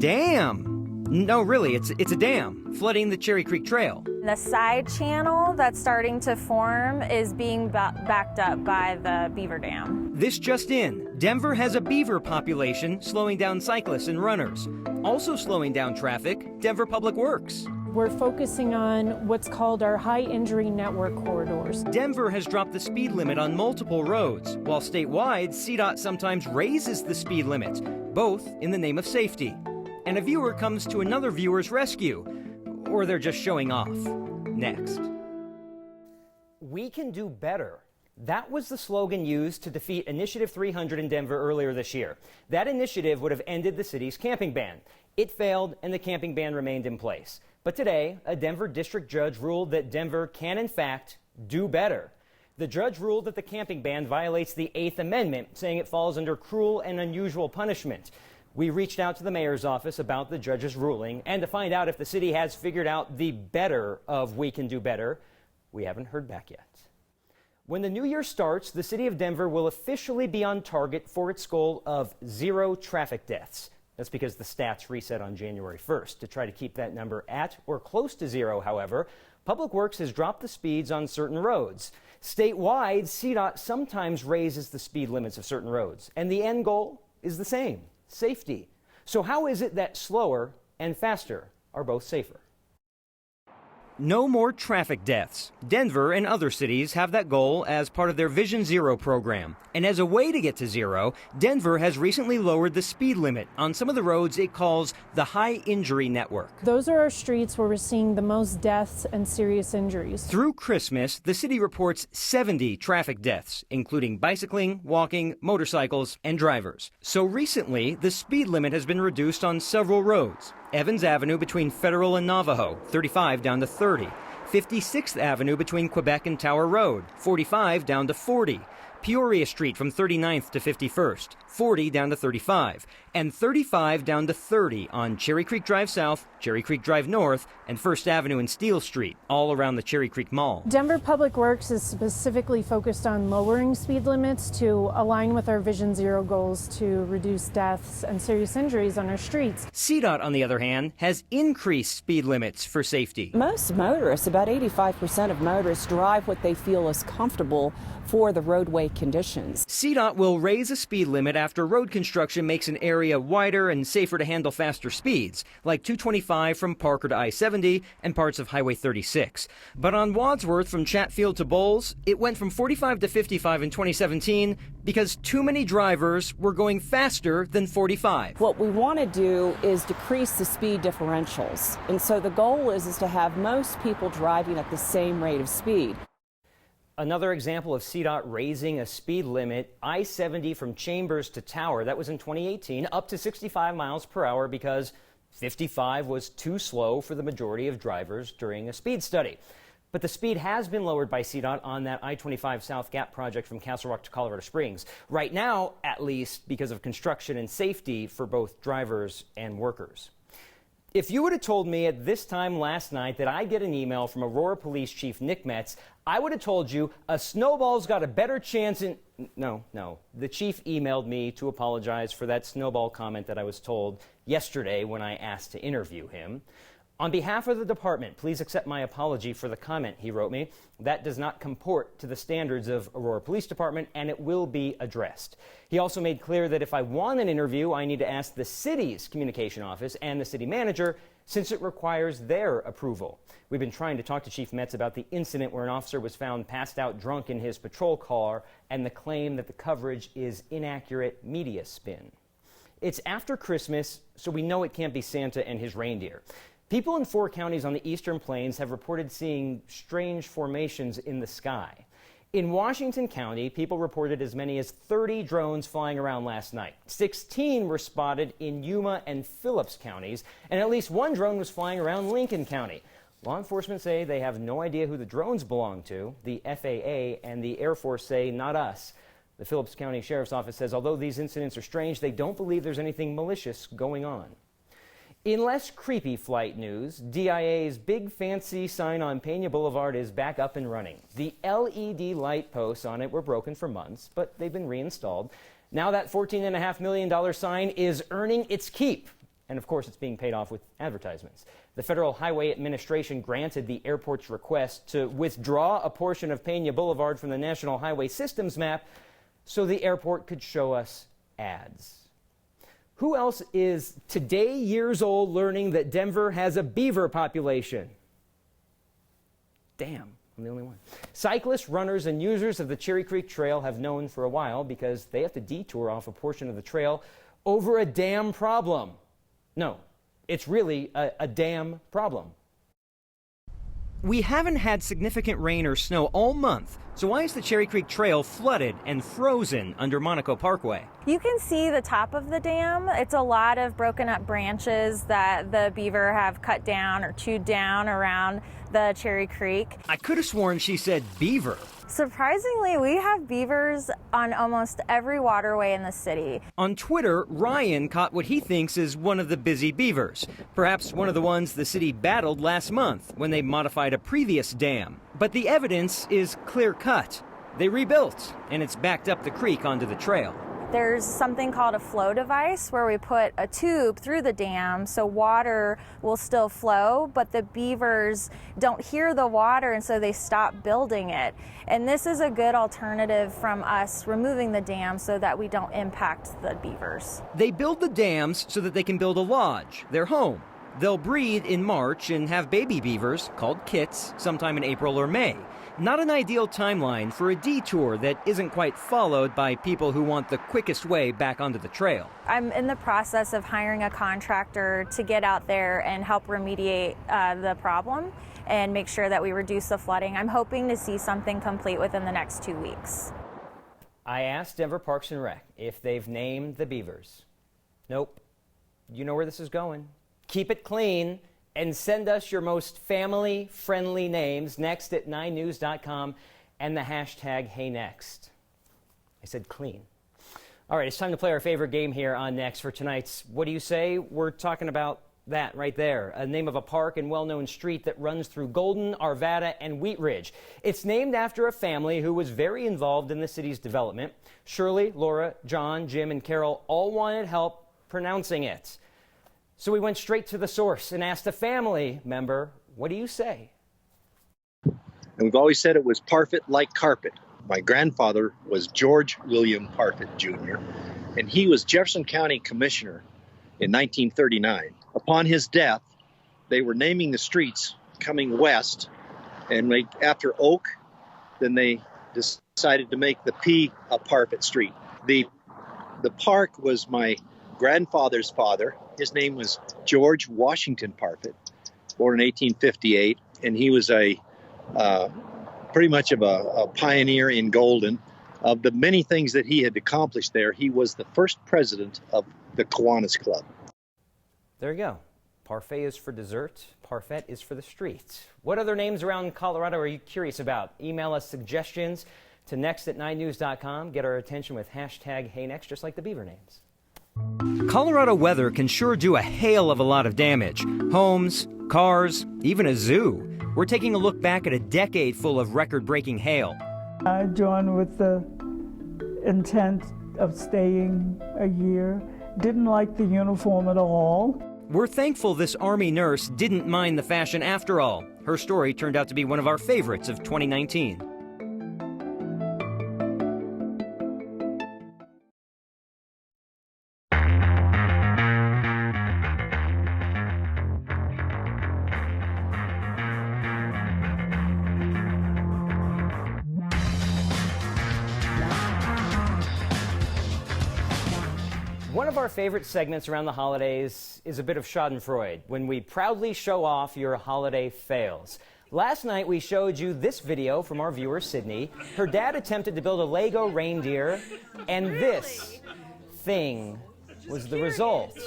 dam. No, really, it's a dam flooding the Cherry Creek Trail. The side channel that's starting to form is being backed up by the beaver dam. This just in, Denver has a beaver population slowing down cyclists and runners. Also slowing down traffic, Denver Public Works. We're focusing on what's called our high injury network corridors. Denver has dropped the speed limit on multiple roads, while statewide, CDOT sometimes raises the speed limit, both in the name of safety. And a viewer comes to another viewer's rescue, or they're just showing off. Next. We can do better. That was the slogan used to defeat Initiative 300 in Denver earlier this year. That initiative would have ended the city's camping ban. It failed, and the camping ban remained in place. But today, a Denver district judge ruled that Denver can, in fact, do better. The judge ruled that the camping ban violates the 8th Amendment, saying it falls under cruel and unusual punishment. We reached out to the mayor's office about the judge's ruling, and to find out if the city has figured out the better of We Can Do Better, we haven't heard back yet. When the new year starts, the city of Denver will officially be on target for its goal of 0 traffic deaths. That's because the stats reset on January 1st. To try to keep that number at or close to 0, however, Public Works has dropped the speeds on certain roads. Statewide, CDOT sometimes raises the speed limits of certain roads, and the end goal is the same: safety. So how is it that slower and faster are both safer? No more traffic deaths. Denver and other cities have that goal as part of their Vision Zero program. And as a way to get to 0, Denver has recently lowered the speed limit on some of the roads it calls the high injury network. Those are our streets where we're seeing the most deaths and serious injuries. Through Christmas, the city reports 70 traffic deaths, including bicycling, walking, motorcycles, and drivers. So recently, the speed limit has been reduced on several roads. Evans Avenue between Federal and Navajo, 35 down to 30. 56th Avenue between Quebec and Tower Road, 45 down to 40. Peoria Street from 39th to 51st, 40 down to 35, and 35 down to 30 on Cherry Creek Drive South, Cherry Creek Drive North, and 1st Avenue and Steele Street, all around the Cherry Creek Mall. Denver Public Works is specifically focused on lowering speed limits to align with our Vision Zero goals to reduce deaths and serious injuries on our streets. CDOT, on the other hand, has increased speed limits for safety. Most motorists, about 85% of motorists, drive what they feel is comfortable for the roadway conditions. CDOT will raise a speed limit after road construction makes an area wider and safer to handle faster speeds, like 225 from Parker to I-70 and parts of Highway 36. But on Wadsworth from Chatfield to Bowles, it went from 45 to 55 in 2017 because too many drivers were going faster than 45. What we want to do is decrease the speed differentials. And so the goal is to have most people driving at the same rate of speed. Another example of CDOT raising a speed limit, I-70 from Chambers to Tower, that was in 2018, up to 65 miles per hour because 55 was too slow for the majority of drivers during a speed study. But the speed has been lowered by CDOT on that I-25 South Gap project from Castle Rock to Colorado Springs. Right now, at least, because of construction and safety for both drivers and workers. If you would have told me at this time last night that I'd get an email from Aurora Police Chief Nick Metz, I would have told you a snowball's got a better chance in... No. The chief emailed me to apologize for that snowball comment that I was told yesterday when I asked to interview him. On behalf of the department, please accept my apology for the comment, he wrote me. That does not comport to the standards of Aurora Police Department, and it will be addressed. He also made clear that if I want an interview, I need to ask the city's communication office and the city manager, since it requires their approval. We've been trying to talk to Chief Metz about the incident where an officer was found passed out drunk in his patrol car and the claim that the coverage is inaccurate media spin. It's after Christmas, so we know it can't be Santa and his reindeer. People in 4 counties on the eastern plains have reported seeing strange formations in the sky. In Washington County, people reported as many as 30 drones flying around last night. 16 were spotted in Yuma and Phillips counties, and at least 1 drone was flying around Lincoln County. Law enforcement say they have no idea who the drones belong to. The FAA and the Air Force say, not us. The Phillips County Sheriff's Office says although these incidents are strange, they don't believe there's anything malicious going on. In less creepy flight news, DIA's big fancy sign on Pena Boulevard is back up and running. The LED light posts on it were broken for months, but they've been reinstalled. Now that $14.5 million sign is earning its keep. And of course, it's being paid off with advertisements. The Federal Highway Administration granted the airport's request to withdraw a portion of Pena Boulevard from the National Highway Systems map so the airport could show us ads. Who else is today years old learning that Denver has a beaver population? Damn, I'm the only one. Cyclists, runners, and users of the Cherry Creek Trail have known for a while because they have to detour off a portion of the trail over a dam problem. No, it's really a dam problem. We haven't had significant rain or snow all month, so why is the Cherry Creek Trail flooded and frozen under Monaco Parkway? You can see the top of the dam. It's a lot of broken up branches that the beaver have cut down or chewed down around the Cherry Creek. I could have sworn she said beaver. Surprisingly, we have beavers on almost every waterway in the city. On Twitter, Ryan caught what he thinks is one of the busy beavers, perhaps one of the ones the city battled last month when they modified a previous dam. But the evidence is clear-cut. They rebuilt, and it's backed up the creek onto the trail. There's something called a flow device where we put a tube through the dam so water will still flow, but the beavers don't hear the water and so they stop building it. And this is a good alternative from us removing the dam so that we don't impact the beavers. They build the dams so that they can build a lodge, their home. They'll breed in March and have baby beavers, called kits, sometime in April or May. Not an ideal timeline for a detour that isn't quite followed by people who want the quickest way back onto the trail. I'm in the process of hiring a contractor to get out there and help remediate the problem and make sure that we reduce the flooding. I'm hoping to see something complete within the next 2 weeks. I asked Denver Parks and Rec if they've named the beavers. Nope. You know where this is going. Keep it clean and send us your most family-friendly names next at 9news.com and the hashtag HeyNext. I said clean. All right, it's time to play our favorite game here on Next for tonight's What Do You Say? We're talking about that right there, a name of a park and well-known street that runs through Golden, Arvada, and Wheat Ridge. It's named after a family who was very involved in the city's development. Shirley, Laura, John, Jim, and Carol all wanted help pronouncing it. So we went straight to the source and asked a family member, what do you say? And we've always said it was Parfit like carpet. My grandfather was George William Parfit, Jr., and he was Jefferson County Commissioner in 1939. Upon his death, they were naming the streets coming west, and after Oak, then they decided to make the P a Parfit Street. The park was my grandfather's father. His name was George Washington Parfit, born in 1858, and he was pretty much of a pioneer in Golden. Of the many things that he had accomplished there, he was the first president of the Kiwanis Club. There you go. Parfait is for dessert. Parfait is for the street. What other names around Colorado are you curious about? Email us suggestions to next@9news.com. Get our attention with hashtag HeyNext, just like the beaver names. Colorado weather can sure do a hail of a lot of damage. Homes, cars, even a zoo. We're taking a look back at a decade full of record-breaking hail. I joined with the intent of staying a year. Didn't like the uniform at all. We're thankful this Army nurse didn't mind the fashion after all. Her story turned out to be one of our favorites of 2019. One of our favorite segments around the holidays is a bit of schadenfreude, when we proudly show off your holiday fails. Last night we showed you this video from our viewer Sydney. Her dad attempted to build a Lego reindeer, and this thing was the result.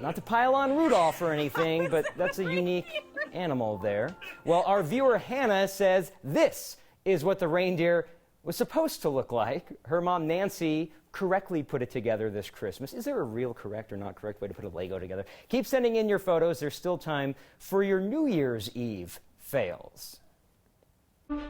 Not to pile on Rudolph or anything, but that's a unique animal there. Well, our viewer Hannah says this is what the reindeer was supposed to look like. Her mom Nancy correctly put it together this Christmas. Is there a real correct or not correct way to put a Lego together? Keep sending in your photos. There's still time for your New Year's Eve fails. When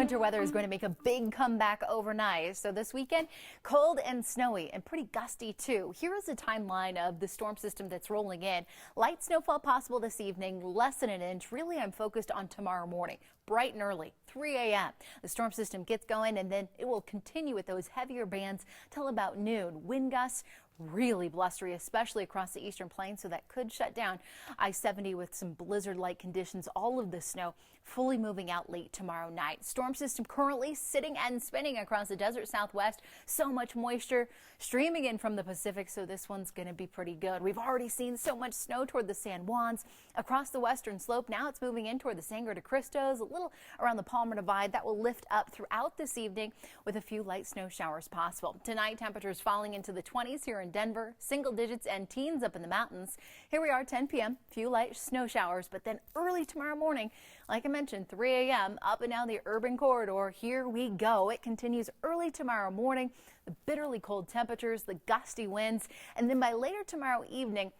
winter weather is going to make a big comeback overnight. So this weekend, cold and snowy and pretty gusty too. Here is a timeline of the storm system that's rolling in. Light snowfall possible this evening, less than an inch. Really, I'm focused on tomorrow morning, bright and early, 3 a.m. The storm system gets going and then it will continue with those heavier bands till about noon. Wind gusts really blustery, especially across the eastern plains, so that could shut down I-70 with some blizzard-like conditions. All of the snow fully moving out late tomorrow night. Storm system currently sitting and spinning across the desert southwest. So much moisture streaming in from the Pacific, so this one's going to be pretty good. We've already seen so much snow toward the San Juans across the western slope. Now it's moving in toward the Sangre de Cristos, a little around the Palmer Divide. That will lift up throughout this evening with a few light snow showers possible. Tonight, temperatures falling into the 20s here in Denver, single digits and teens up in the mountains. Here we are, 10 p.m., few light snow showers, but then early tomorrow morning, like I mentioned, 3 a.m. up and down the urban corridor. Here we go. It continues early tomorrow morning, the bitterly cold temperatures, the gusty winds, and then by later tomorrow evening,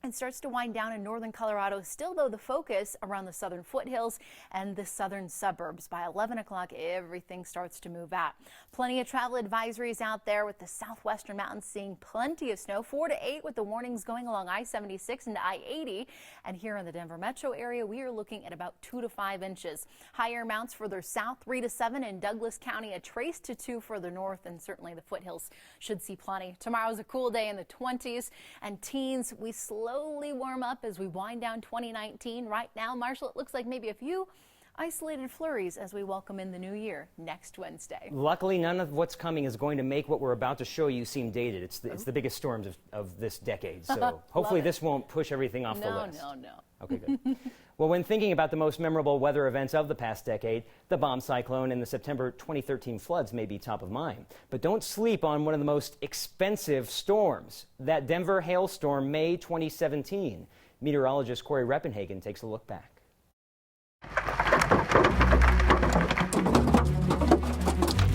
it starts to wind down in northern Colorado, still though the focus around the southern foothills and the southern suburbs. By 11 o'clock, everything starts to move out. Plenty of travel advisories out there with the southwestern mountains seeing plenty of snow, 4 to 8 with the warnings going along I-76 and I-80. And here in the Denver metro area, we are looking at about 2 to 5 inches. Higher amounts further south, 3 to 7 in Douglas County, a trace to 2 further north, and certainly the foothills should see plenty. Tomorrow's a cool day in the 20s and teens. We slowly warm up as we wind down 2019. Right now, Marshall, it looks like maybe a few isolated flurries as we welcome in the new year next Wednesday. Luckily, none of what's coming is going to make what we're about to show you seem dated. It's the biggest storms of this decade, so hopefully this won't push everything off the list. No. Okay, good. Well, when thinking about the most memorable weather events of the past decade, the bomb cyclone and the September 2013 floods may be top of mind. But don't sleep on one of the most expensive storms, that Denver hailstorm, May 2017. Meteorologist Corey Reppenhagen takes a look back.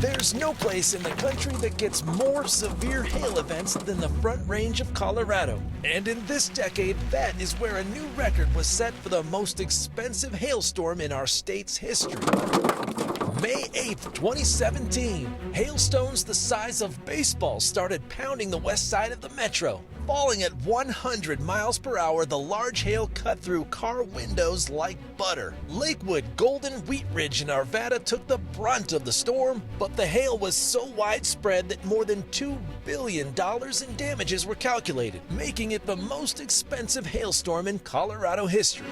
There's no place in the country that gets more severe hail events than the Front Range of Colorado. And in this decade, that is where a new record was set for the most expensive hailstorm in our state's history. May 8th, 2017, hailstones the size of baseballs started pounding the west side of the metro. Falling at 100 miles per hour, the large hail cut through car windows like butter. Lakewood, Golden, Wheat Ridge, and Arvada took the brunt of the storm, but the hail was so widespread that more than $2 billion in damages were calculated, making it the most expensive hailstorm in Colorado history.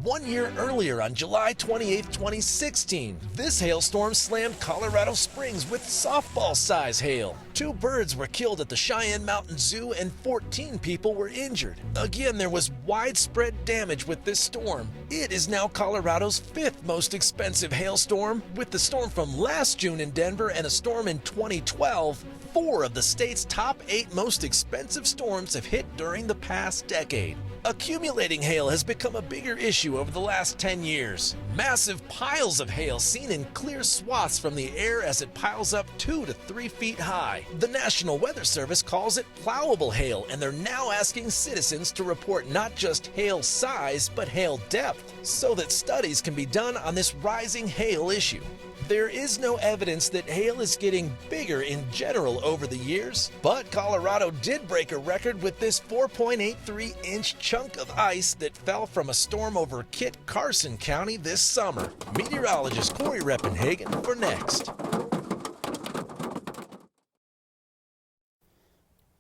1 year earlier, on July 28, 2016, this hailstorm slammed Colorado Springs with softball-size hail. 2 birds were killed at the Cheyenne Mountain Zoo and 14 people were injured. Again, there was widespread damage with this storm. It is now Colorado's 5th most expensive hailstorm, with the storm from last June in Denver and a storm in 2012. 4 of the state's top 8 most expensive storms have hit during the past decade. Accumulating hail has become a bigger issue over the last 10 years. Massive piles of hail seen in clear swaths from the air as it piles up 2 to 3 feet high. The National Weather Service calls it plowable hail, and they're now asking citizens to report not just hail size, but hail depth, so that studies can be done on this rising hail issue. There is no evidence that hail is getting bigger in general over the years, but Colorado did break a record with this 4.83-inch chunk of ice that fell from a storm over Kit Carson County this summer. Meteorologist Corey Reppenhagen for Next.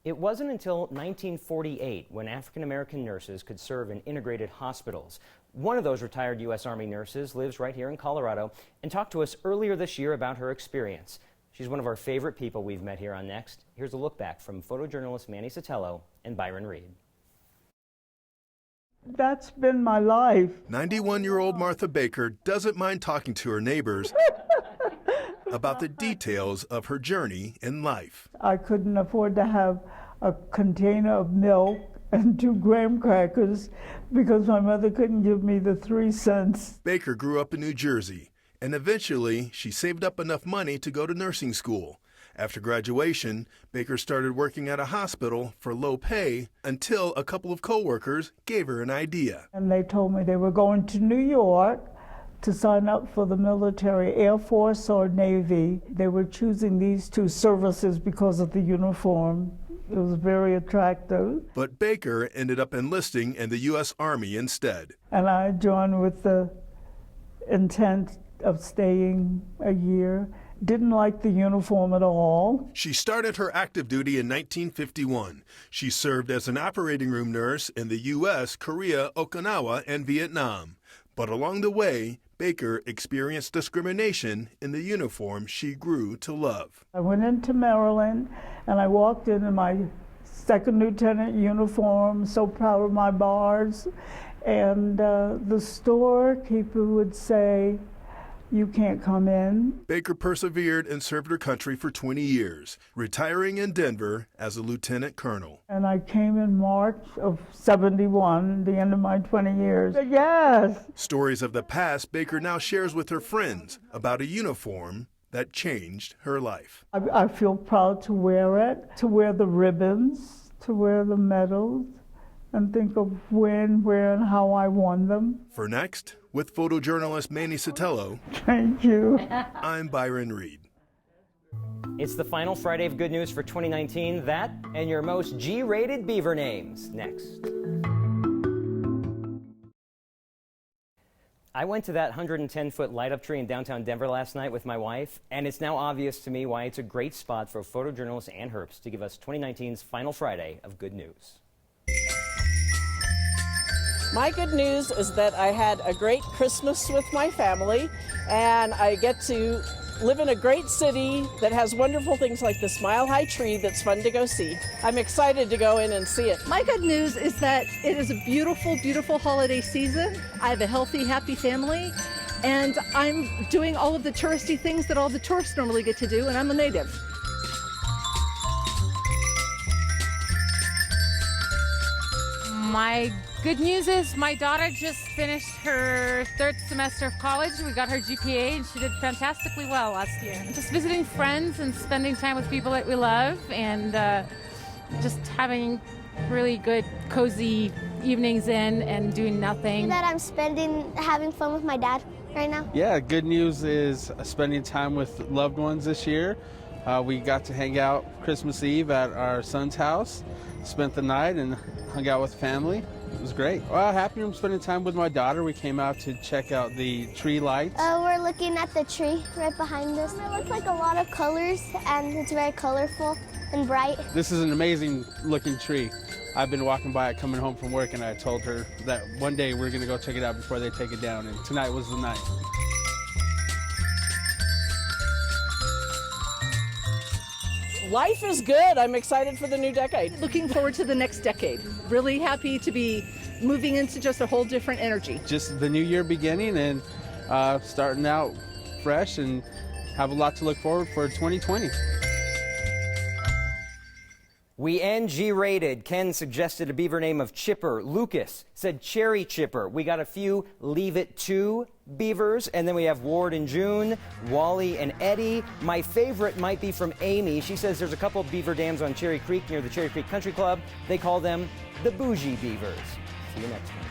It wasn't until 1948 when African-American nurses could serve in integrated hospitals. One of those retired U.S. Army nurses lives right here in Colorado and talked to us earlier this year about her experience. She's one of our favorite people we've met here on Next. Here's a look back from photojournalist Manny Sotelo and Byron Reed. That's been my life. 91-year-old Martha Baker doesn't mind talking to her neighbors about the details of her journey in life. I couldn't afford to have a container of milk and 2 graham crackers because my mother couldn't give me the 3 cents. Baker grew up in New Jersey, and eventually she saved up enough money to go to nursing school. After graduation, Baker started working at a hospital for low pay until a couple of coworkers gave her an idea. And they told me they were going to New York to sign up for the military, Air Force or Navy. They were choosing these two services because of the uniform. It was very attractive. But Baker ended up enlisting in the U.S. Army instead. And I joined with the intent of staying a year. Didn't like the uniform at all. She started her active duty in 1951. She served as an operating room nurse in the U.S., Korea, Okinawa, and Vietnam. But along the way, Baker experienced discrimination in the uniform she grew to love. I went into Maryland and I walked in my second lieutenant uniform, so proud of my bars. And the storekeeper would say, "You can't come in." Baker persevered and served her country for 20 years, retiring in Denver as a lieutenant colonel. And I came in March of '71, the end of my 20 years. Yes! Stories of the past Baker now shares with her friends about a uniform that changed her life. I feel proud to wear it, to wear the ribbons, to wear the medals, and think of when, where, and how I won them. For Next, with photojournalist Manny Sotelo. Thank you. I'm Byron Reed. It's the final Friday of good news for 2019. That and your most G-rated beaver names. Next. I went to that 110-foot light-up tree in downtown Denver last night with my wife, and it's now obvious to me why it's a great spot for photojournalist Ann Herbst to give us 2019's final Friday of good news. My good news is that I had a great Christmas with my family, and I get to live in a great city that has wonderful things like this mile-high tree that's fun to go see. I'm excited to go in and see it. My good news is that it is a beautiful, beautiful holiday season. I have a healthy, happy family, and I'm doing all of the touristy things that all the tourists normally get to do, and I'm a native. My good news is my daughter just finished her third semester of college. We got her GPA and she did fantastically well last year. Just visiting friends and spending time with people that we love and just having really good, cozy evenings in and doing nothing. That I'm having fun with my dad right now. Yeah, good news is spending time with loved ones this year. We got to hang out Christmas Eve at our son's house, spent the night and hung out with family. It was great. Well, happy I'm spending time with my daughter. We came out to check out the tree lights. We're looking at the tree right behind us. It looks like a lot of colors and it's very colorful and bright. This is an amazing looking tree. I've been walking by it coming home from work and I told her that one day we're gonna go check it out before they take it down, and tonight was the night. Life is good. I'm excited for the new decade. Looking forward to the next decade. Really happy to be moving into just a whole different energy. Just the new year beginning and starting out fresh, and have a lot to look forward for 2020. We end G-rated. Ken suggested a beaver name of Chipper. Lucas said Cherry Chipper. We got a few Leave It To beavers. And then we have Ward and June, Wally and Eddie. My favorite might be from Amy. She says there's a couple of beaver dams on Cherry Creek near the Cherry Creek Country Club. They call them the Bougie Beavers. See you next time.